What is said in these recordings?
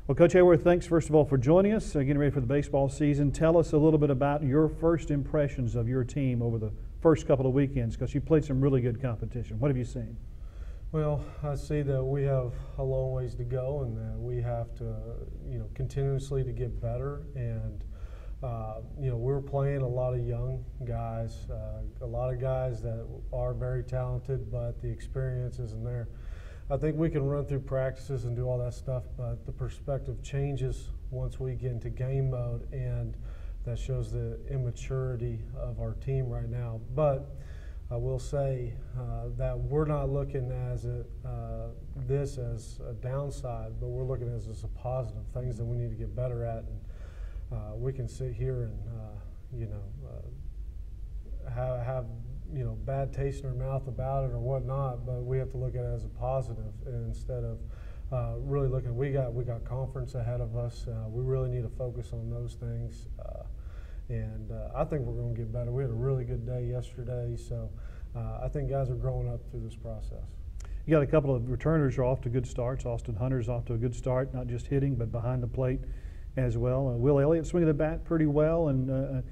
Well, Coach Haworth, thanks first of all for joining us, getting ready for the baseball season. Tell us a little bit about your first impressions of your team over the first couple of weekends, because you played some really good competition. What have you seen? Well, I see that we have a long ways to go, and that we have to, continuously to get better. And we're playing a lot of young guys, a lot of guys that are very talented, but the experience isn't there. I think we can run through practices and do all that stuff, but the perspective changes once we get into game mode, and that shows the immaturity of our team right now. But I will say that we're not looking as this as a downside, but we're looking at it as a positive, things that we need to get better at. And we can sit here and have bad taste in our mouth about it or whatnot, but we have to look at it as a positive instead of really looking. We got conference ahead of us. We really need to focus on those things, and I think we're going to get better. We had a really good day yesterday, so I think guys are growing up through this process. You got a couple of returners are off to good starts. Austin Hunter's off to a good start, not just hitting, but behind the plate as well. Will Elliott swinging the bat pretty well, and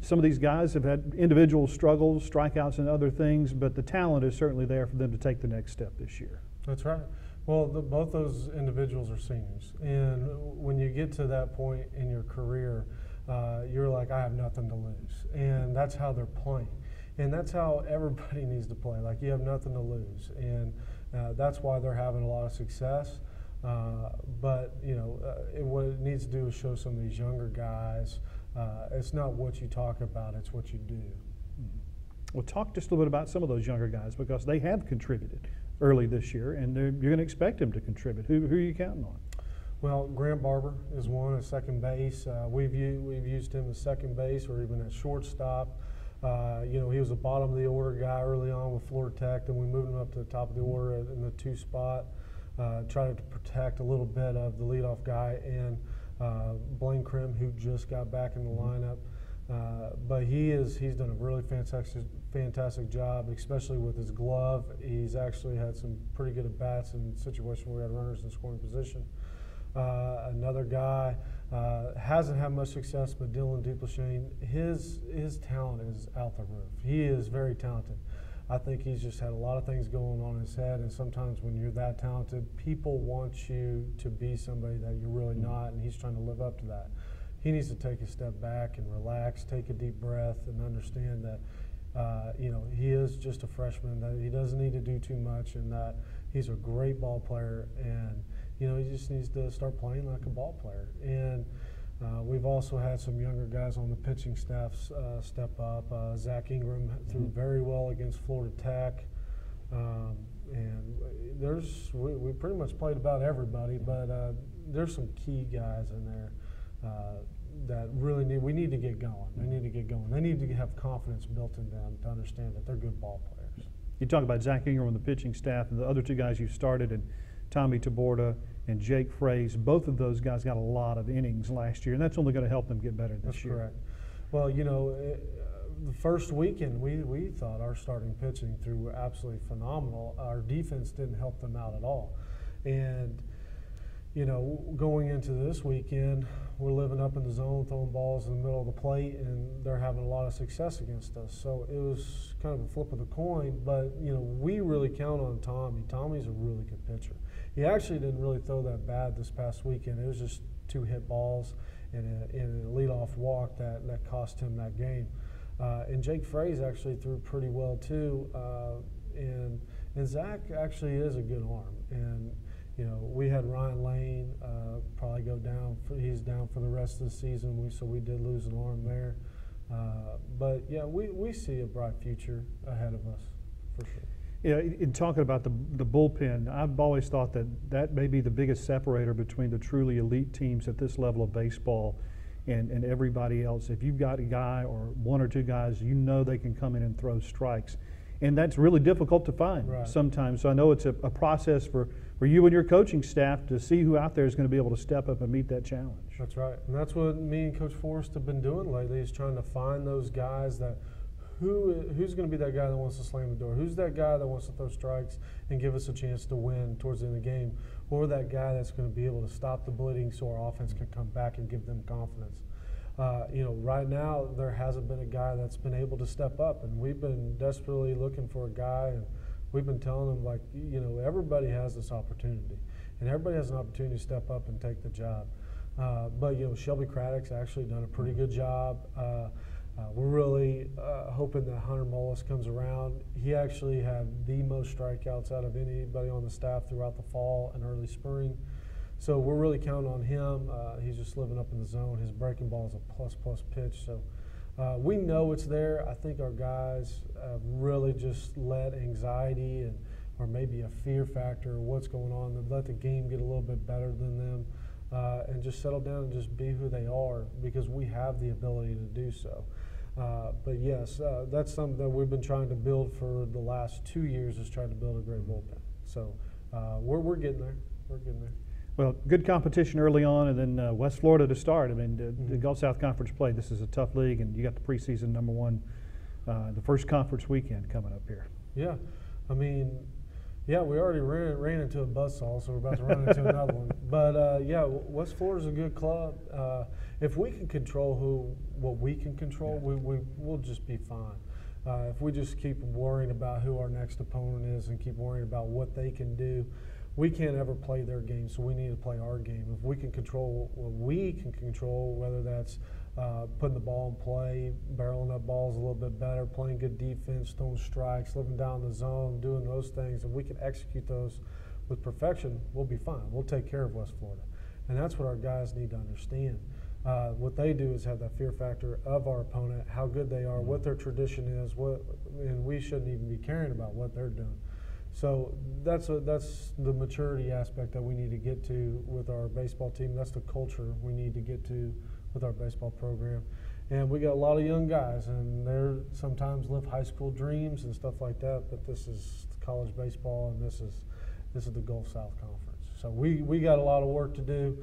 some of these guys have had individual struggles, strikeouts and other things, but the talent is certainly there for them to take the next step this year. That's right. Well, both those individuals are seniors, and when you get to that point in your career, you're like, I have nothing to lose, and that's how they're playing, and that's how everybody needs to play. Like, you have nothing to lose, and that's why they're having a lot of success. But what it needs to do is show some of these younger guys. It's not what you talk about, it's what you do. Well, talk just a little bit about some of those younger guys, because they have contributed early this year, and you're going to expect them to contribute. Who are you counting on? Well, Grant Barber is one at second base. We've used him at second base or even at shortstop. He was a bottom of the order guy early on with Florida Tech, then we moved him up to the top of the order in the 2 spot. Tried to protect a little bit of the leadoff guy and Blaine Krim, who just got back in the lineup. But he's done a really fantastic job, especially with his glove. He's actually had some pretty good at-bats in situations where we had runners in scoring position. Another guy hasn't had much success, but Dylan Dupleshain, his talent is out the roof. He is very talented. I think he's just had a lot of things going on in his head, and sometimes when you're that talented, people want you to be somebody that you're really not, and he's trying to live up to that. He needs to take a step back and relax, take a deep breath, and understand that he is just a freshman, that he doesn't need to do too much, and that he's a great ball player, and he just needs to start playing like a ball player. And we've also had some younger guys on the pitching staff step up. Zach Ingram threw very well against Florida Tech. And we pretty much played about everybody, but there's some key guys in there that really we need to get going. They need to get going. They need to have confidence built in them to understand that they're good ball players. You talk about Zach Ingram on the pitching staff, and the other 2 guys you started, and Tommy Taborda and Jake Fraze. Both of those guys got a lot of innings last year, and that's only going to help them get better this year. That's correct. Well, the first weekend we thought our starting pitching threw absolutely phenomenal. Our defense didn't help them out at all. And, going into this weekend, we're living up in the zone, throwing balls in the middle of the plate, and they're having a lot of success against us. So it was kind of a flip of the coin, but, we really count on Tommy. Tommy's a really good pitcher. He actually didn't really throw that bad this past weekend. It was just 2 hit balls and a leadoff walk that cost him that game. And Jake Fraze actually threw pretty well too. And Zach actually is a good arm. And we had Ryan Lane probably go down. He's down for the rest of the season. So we did lose an arm there. But yeah, we see a bright future ahead of us for sure. Yeah, in talking about the bullpen, I've always thought that may be the biggest separator between the truly elite teams at this level of baseball and everybody else. If you've got a guy or 1 or 2 guys, they can come in and throw strikes. And that's really difficult to find sometimes. So I know it's a process for you and your coaching staff to see who out there is going to be able to step up and meet that challenge. That's right. And that's what me and Coach Forrest have been doing lately, is trying to find those guys that who's going to be that guy that wants to slam the door? Who's that guy that wants to throw strikes and give us a chance to win towards the end of the game? or that guy that's going to be able to stop the bleeding so our offense can come back and give them confidence. Right now there hasn't been a guy that's been able to step up, and we've been desperately looking for a guy, and we've been telling them, like, everybody has this opportunity, and everybody has an opportunity to step up and take the job. But Shelby Craddock's actually done a pretty good job. We're really hoping that Hunter Mullis comes around. He actually had the most strikeouts out of anybody on the staff throughout the fall and early spring. So we're really counting on him. He's just living up in the zone. His breaking ball is a plus pitch. So we know it's there. I think our guys have really just let anxiety or maybe a fear factor of what's going on, let the game get a little bit better than them, and just settle down and just be who they are, because we have the ability to do so. But yes, that's something that we've been trying to build for the last 2 years, is trying to build a great bullpen. So we're getting there. We're getting there. Well, good competition early on, and then West Florida to start. I mean, the Gulf South Conference play, this is a tough league, and you got the preseason number one, the first conference weekend coming up here. Yeah, I mean, we already ran into a buzzsaw, so we're about to run into another one. But West Florida's a good club. If we can control what we can control, we'll just be fine. If we just keep worrying about who our next opponent is and keep worrying about what they can do, we can't ever play their game, so we need to play our game. If we can control what we can control, whether that's putting the ball in play, barreling up balls a little bit better, playing good defense, throwing strikes, living down the zone, doing those things, and we can execute those with perfection, we'll be fine. We'll take care of West Florida. And that's what our guys need to understand. What they do is have that fear factor of our opponent, how good they are, what their tradition is, and we shouldn't even be caring about what they're doing. So that's the maturity aspect that we need to get to with our baseball team. That's the culture we need to get to with our baseball program. And we got a lot of young guys, and they're sometimes live high school dreams and stuff like that, but this is college baseball, and this is the Gulf South Conference. So we got a lot of work to do.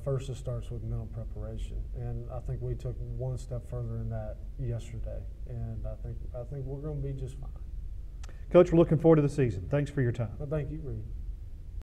First, it starts with mental preparation, and I think we took one step further in that yesterday, and I think we're going to be just fine. Coach, we're looking forward to the season. Thanks for your time. Well, thank you, Reed.